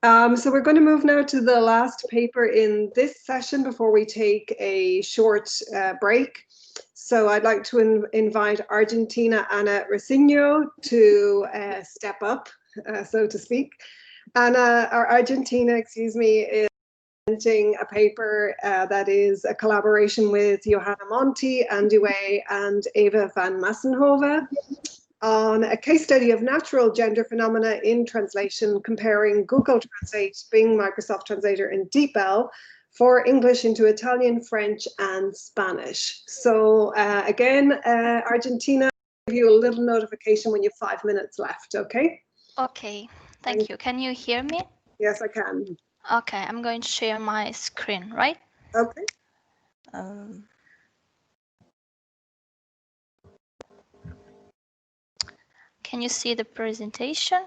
So we're going to move now to the last paper in this session before we take a short break. So I'd like to invite Argentina Anna Rescigno to step up, so to speak. Argentina, excuse me, is presenting a paper that is a collaboration with Johanna Monti, Andy Way, and Eva van Massenhove on a case study of natural gender phenomena in translation, comparing Google Translate, Bing, Microsoft Translator, and DeepL for English into Italian, French, and Spanish. So again, Argentina, I'll give you a little notification when you have 5 minutes left, okay? Okay, thank you. Can you hear me? Yes, I can. Okay, I'm going to share my screen, right? Okay. Can you see the presentation?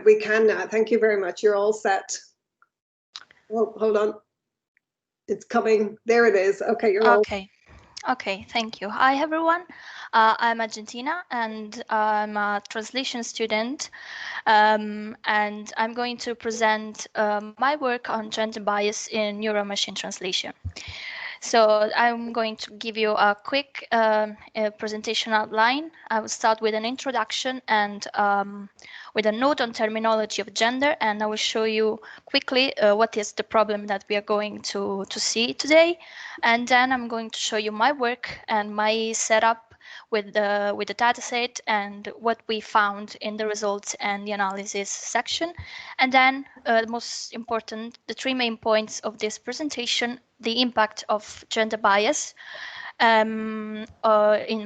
We can now. Thank you very much. You're all set. Oh, hold on. It's coming. There it is. Okay, you're all. Okay, thank you. Hi, everyone. I'm Argentina, and I'm a translation student, and I'm going to present my work on gender bias in neuro-machine translation. So I'm going to give you a quick presentation outline. I will start with an introduction and with a note on terminology of gender, and I will show you quickly what is the problem that we are going to see today. And then I'm going to show you my work and my setup with the dataset and what we found in the results and the analysis section. And then the most important, the 3 main points of this presentation: the impact of gender bias in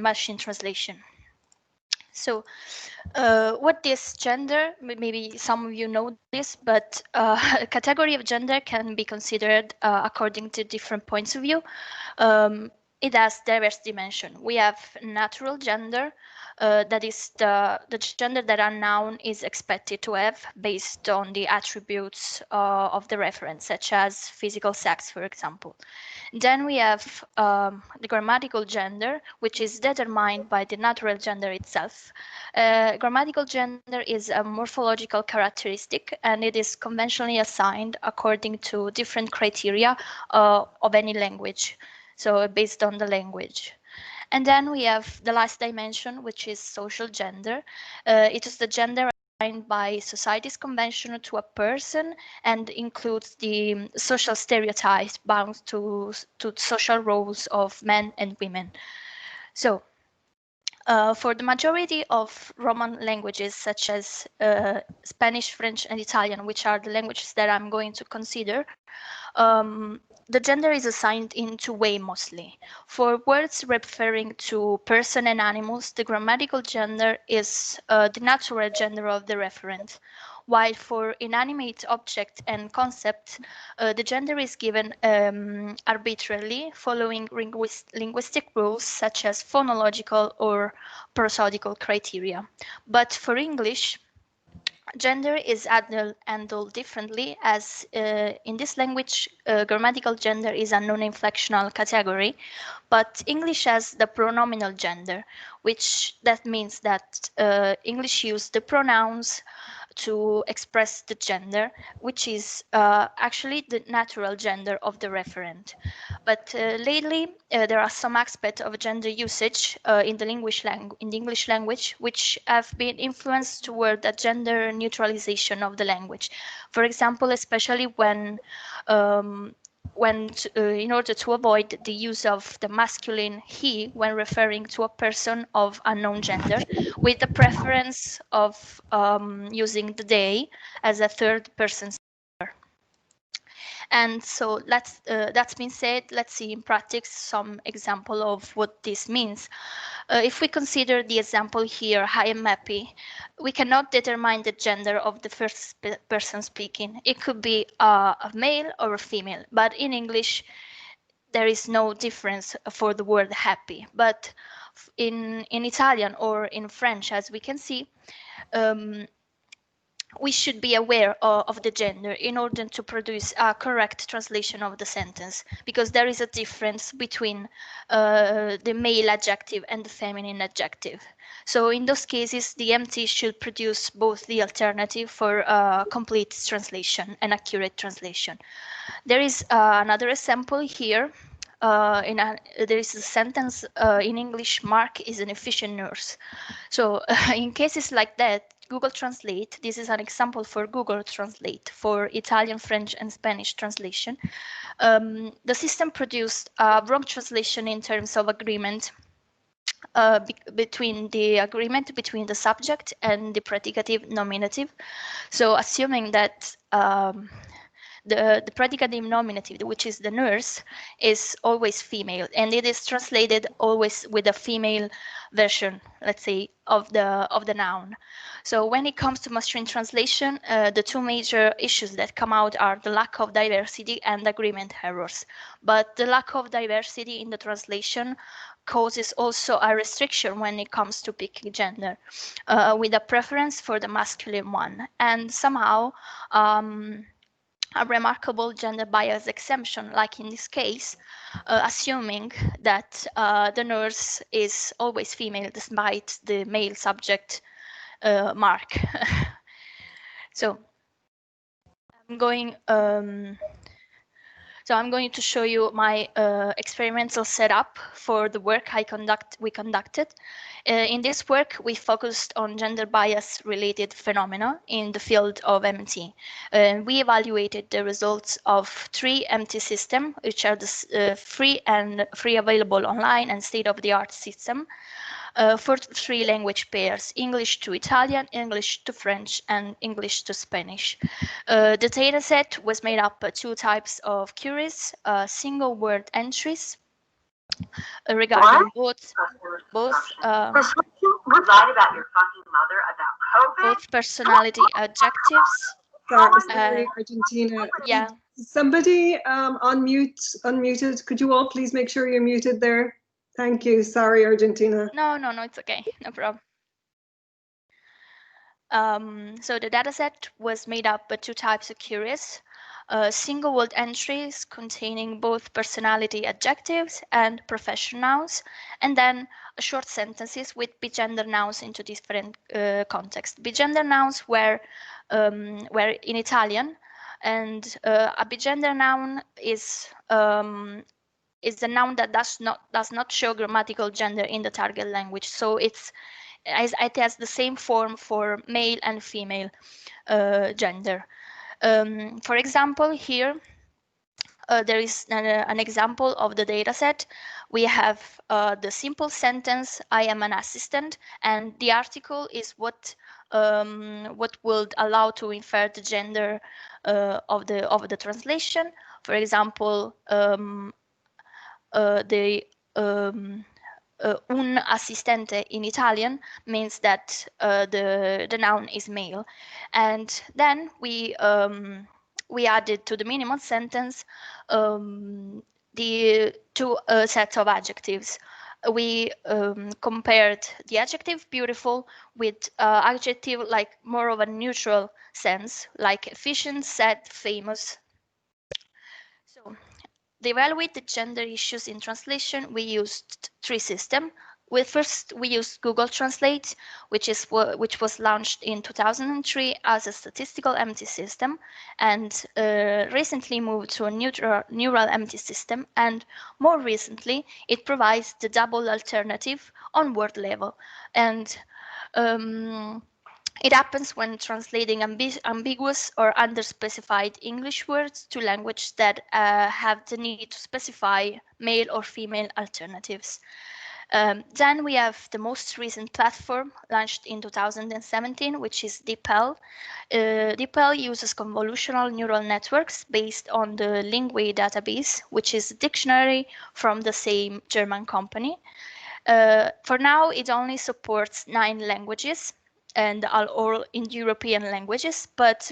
machine translation. So what is gender? Maybe some of you know this, but a category of gender can be considered according to different points of view. It has diverse dimension. We have natural gender, that is the gender that a noun is expected to have based on the attributes of the reference, such as physical sex, for example. Then we have the grammatical gender, which is determined by the natural gender itself. Grammatical gender is a morphological characteristic, and it is conventionally assigned according to different criteria of any language, so based on the language. And then we have the last dimension, which is social gender. It is the gender assigned by society's convention to a person and includes the social stereotypes bound to social roles of men and women. So for the majority of Roman languages, such as Spanish, French, and Italian, which are the languages that I'm going to consider, the gender is assigned in 2 ways mostly. For words referring to person and animals, the grammatical gender is the natural gender of the referent, while for inanimate object and concept, the gender is given arbitrarily following linguistic rules such as phonological or prosodical criteria. But for English, gender is handled differently, as in this language, grammatical gender is a non-inflectional category, but English has the pronominal gender, which that means that English uses the pronouns to express the gender, which is actually the natural gender of the referent. But lately, there are some aspects of gender usage in the English language which have been influenced toward a gender neutralization of the language. For example, especially when in order to avoid the use of the masculine he when referring to a person of unknown gender, with the preference of using the they as a third person singular. And so that's been said, let's see in practice some example of what this means. If we consider the example here, I am happy, we cannot determine the gender of the first person speaking. It could be a male or a female, but in English, there is no difference for the word happy. But in Italian or in French, as we can see, we should be aware of the gender in order to produce a correct translation of the sentence, because there is a difference between the male adjective and the feminine adjective. So in those cases, the AMTA should produce both the alternative for complete translation and accurate translation. There is another example here. There is a sentence in English, Mark is an efficient nurse. So in cases like that, Google Translate, this is an example for Google Translate for Italian, French, and Spanish translation. The system produced a wrong translation in terms of agreement between the subject and the predicative nominative. So assuming that the predicative nominative, which is the nurse, is always female, and it is translated always with a female version, let's say, of the noun. So when it comes to machine translation, the two major issues that come out are the lack of diversity and agreement errors. But the lack of diversity in the translation causes also a restriction when it comes to picking gender, with a preference for the masculine one, and somehow a remarkable gender bias exemption, like in this case, assuming that the nurse is always female despite the male subject mark. So I'm going to show you my experimental setup for the work we conducted. In this work, we focused on gender bias related phenomena in the field of MT. We evaluated the results of 3 MT systems, which are the free available online and state-of-the-art system, for 3 language pairs: English to Italian, English to French, and English to Spanish. The dataset was made up of 2 types of queries: single word entries regarding both personality adjectives. Sorry, Argentina. Yeah. Somebody unmuted. Could you all please make sure you're muted there? Thank you. Sorry, Argentina. No, it's okay. No problem. So the dataset was made up of 2 types of queries: single word entries containing both personality adjectives and profession nouns, and then short sentences with bigender nouns into different contexts. Bigender nouns were in Italian, and a bigender noun is a noun that does not show grammatical gender in the target language. So it has the same form for male and female gender. For example, here there is an example of the dataset. We have the simple sentence, I am an assistant, and the article is what would allow to infer the gender of the translation. For example, un assistente in Italian means that the noun is male, and then we added to the minimum sentence the 2 sets of adjectives. We compared the adjective beautiful with adjective like more of a neutral sense, like efficient, sad, famous. So to evaluate the gender issues in translation, we used 3 systems. First, we used Google Translate, which was launched in 2003 as a statistical MT system, and recently moved to a neural MT system, and more recently, it provides the double alternative on word level. And it happens when translating ambiguous or underspecified English words to language that have the need to specify male or female alternatives. Then we have the most recent platform launched in 2017, which is DeepL. DeepL uses convolutional neural networks based on the Lingui database, which is a dictionary from the same German company. For now, it only supports 9 languages, and are all in European languages, but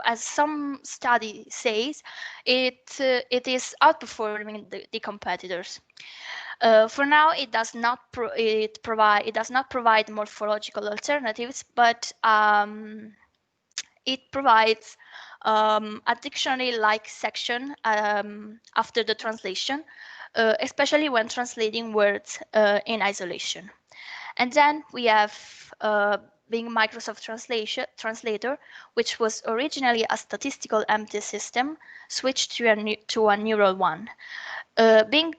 as some study says, it is outperforming the competitors. For now, it does not provide morphological alternatives, but it provides a dictionary-like section after the translation, especially when translating words in isolation. And then we have Bing Microsoft Translator, which was originally a statistical AMTA system, switched to a neural one. Bing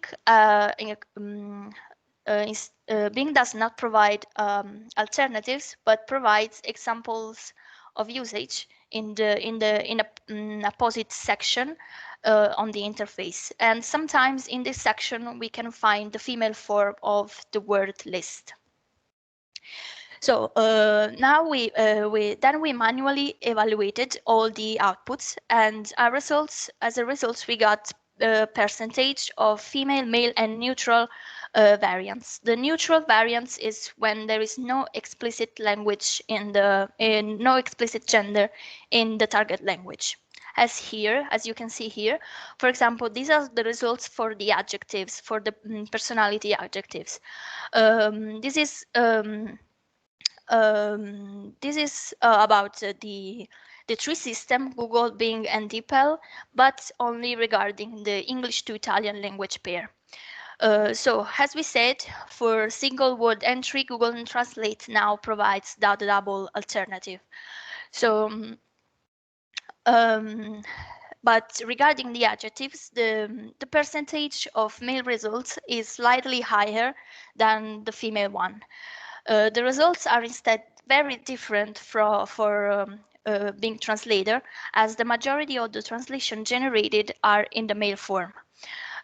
Bing does not provide alternatives, but provides examples of usage in a POSIT section on the interface. And sometimes in this section we can find the female form of the word list. So now we manually evaluated all the outputs, and as a result, we got the percentage of female, male, and neutral variance. The neutral variance is when there is no explicit language no explicit gender in the target language. As you can see here, for example, these are the results for the adjectives, for the personality adjectives. This is about the tree system, Google, Bing, and DeepL, but only regarding the English to Italian language pair. So, as we said, for single word entry, Google Translate now provides the double alternative. So, but regarding the adjectives, the percentage of male results is slightly higher than the female one. The results are instead very different for Bing Translator, as the majority of the translation generated are in the male form.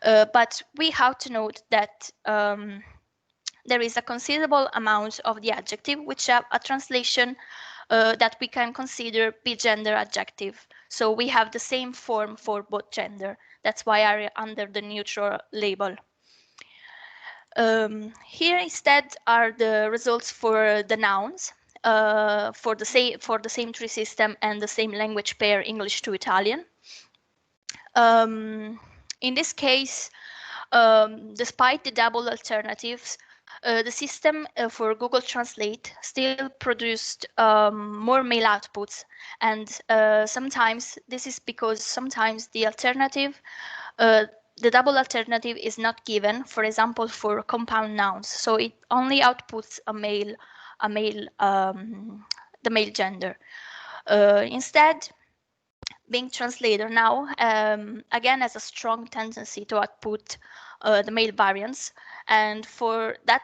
But we have to note that there is a considerable amount of the adjective which have a translation that we can consider bigender adjective. So we have the same form for both gender. That's why are under the neutral label. Here instead are the results for the nouns for the same tree system and the same language pair, English to Italian. In this case, despite the double alternatives, the system for Google Translate still produced more male outputs, and sometimes this is because sometimes the alternative the double alternative is not given, for example, for compound nouns. So it only outputs the male gender. Instead, Bing Translator now, again, has a strong tendency to output the male variants. And for that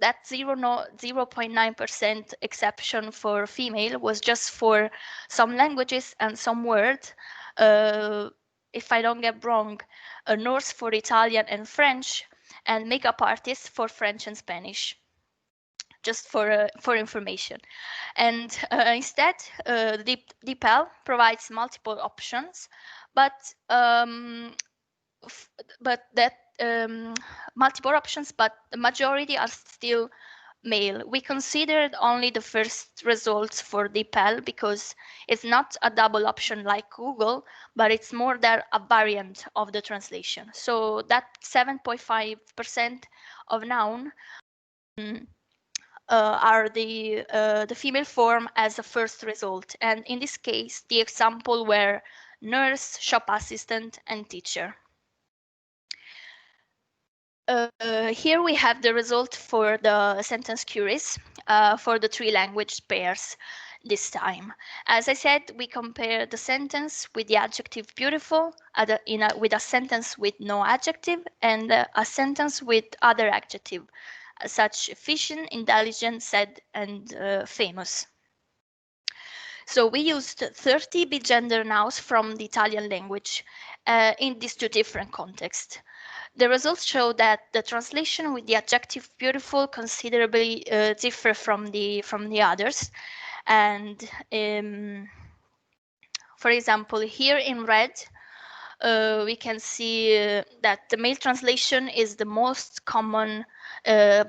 0.9% exception for female was just for some languages and some words. If I don't get wrong, Norse for Italian and French, and makeup artists for French and Spanish, just for information. And instead, DeepL provides multiple options, but multiple options, but the majority are still male. We considered only the first results for DeepL because it's not a double option like Google, but it's more than a variant of the translation. So that 7.5% of noun are the female form as a first result. And in this case, the example were nurse, shop assistant, and teacher. Here we have the result for the sentence queries for the three language pairs this time. As I said, we compare the sentence with the adjective beautiful, with a sentence with no adjective, and a sentence with other adjective, such efficient, intelligent, sad, and famous. So we used 30 bigender nouns from the Italian language in these two different contexts. The results show that the translation with the adjective beautiful considerably differ from the others. And for example, here in red, we can see that the male translation is the most common,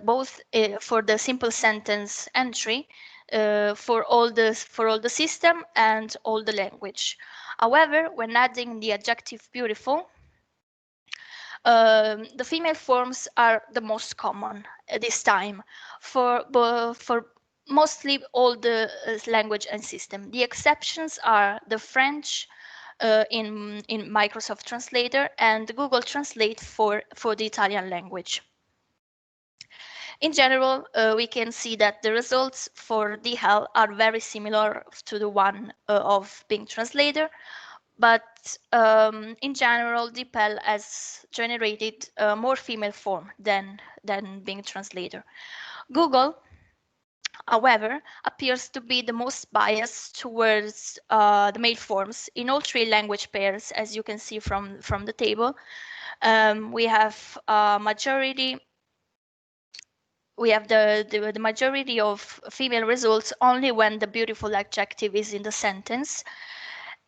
both for the simple sentence entry for all the system and all the language. However, when adding the adjective beautiful, the female forms are the most common this time for mostly all the language and system. The exceptions are the French in Microsoft Translator and Google Translate for the Italian language. In general, we can see that the results for DHL are very similar to the one of Bing Translator, but in general, DeepL has generated a more female form than Bing Translator. Google, however, appears to be the most biased towards the male forms in all three language pairs, as you can see from the table. We have a majority. We have the majority of female results only when the beautiful adjective is in the sentence,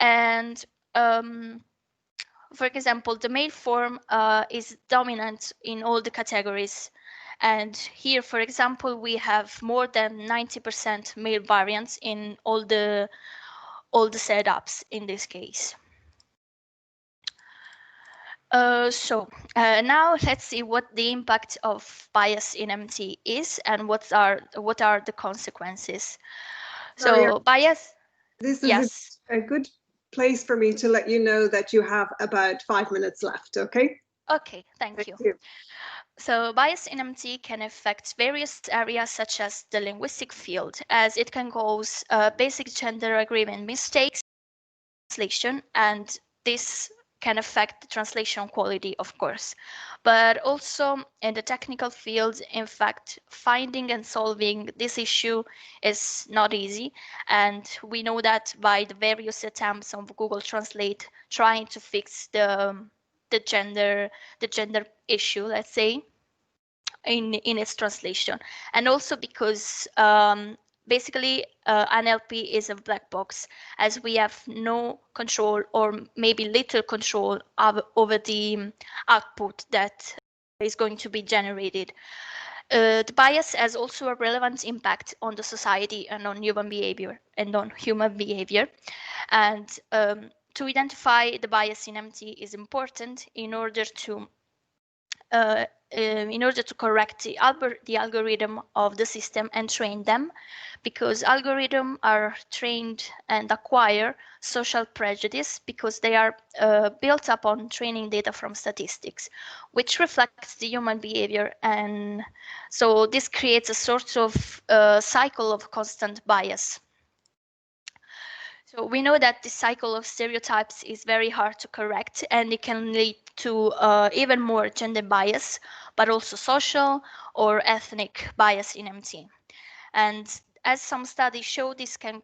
and for example, the male form is dominant in all the categories. And here, for example, we have more than 90% male variants in all the setups in this case. Now let's see what the impact of bias in MT is and what are the consequences. So bias. This is Yes. a good place for me to let you know that you have about 5 minutes left, okay? Okay, thank you. So bias in MT can affect various areas such as the linguistic field, as it can cause basic gender agreement mistakes, translation, and this can affect the translation quality, of course. But also in the technical field, in fact, finding and solving this issue is not easy. And we know that by the various attempts of Google Translate trying to fix the gender issue, let's say, in its translation. And also because basically NLP is a black box, as we have no control or maybe little control over the output that is going to be generated. The bias has also a relevant impact on the society and on human behavior and to identify the bias in MT is important in order to correct the algorithm of the system and train them, because algorithms are trained and acquire social prejudice because they are built upon training data from statistics, which reflects the human behavior, and so this creates a sort of cycle of constant bias. So we know that this cycle of stereotypes is very hard to correct, and it can lead to even more gender bias, but also social or ethnic bias in MT. And as some studies show, this can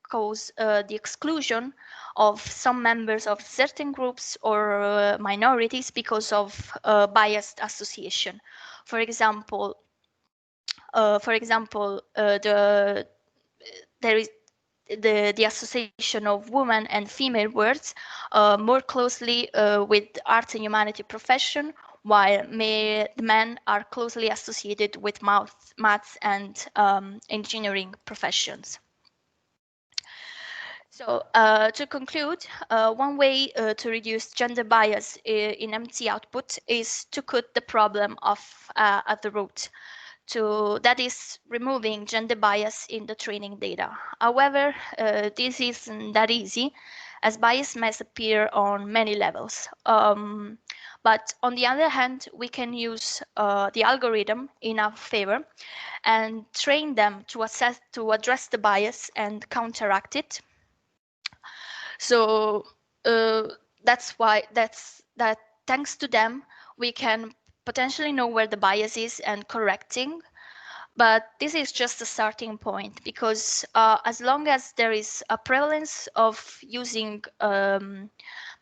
cause the exclusion of some members of certain groups or minorities because of biased association. For example, there is the association of women and female words more closely with art and humanity profession, while the men are closely associated with maths and engineering professions. So to conclude, one way to reduce gender bias in MT output is to cut the problem off at the root. That is removing gender bias in the training data. However, this isn't that easy, as bias must appear on many levels. But on the other hand, we can use the algorithm in our favor and train them to address the bias and counteract it. So that's thanks to them, we can potentially know where the bias is and correcting. But this is just a starting point, because as long as there is a prevalence of using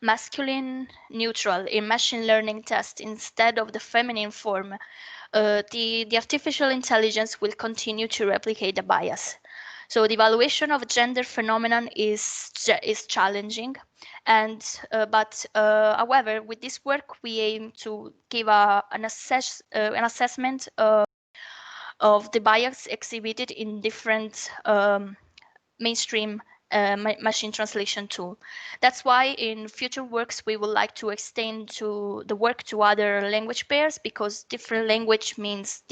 masculine neutral in machine learning tests instead of the feminine form, the artificial intelligence will continue to replicate the bias. So the evaluation of gender phenomenon is challenging, and however, with this work we aim to give an assessment of the bias exhibited in different mainstream machine translation tool. That's why in future works we would like to extend the work to other language pairs, because different language means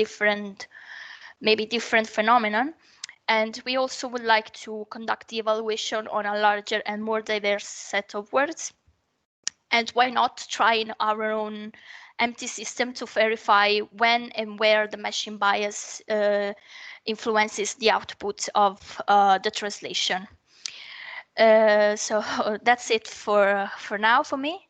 maybe different phenomenon. And we also would like to conduct the evaluation on a larger and more diverse set of words. And why not try our own empty system to verify when and where the machine bias influences the output of the translation. So that's it for now for me.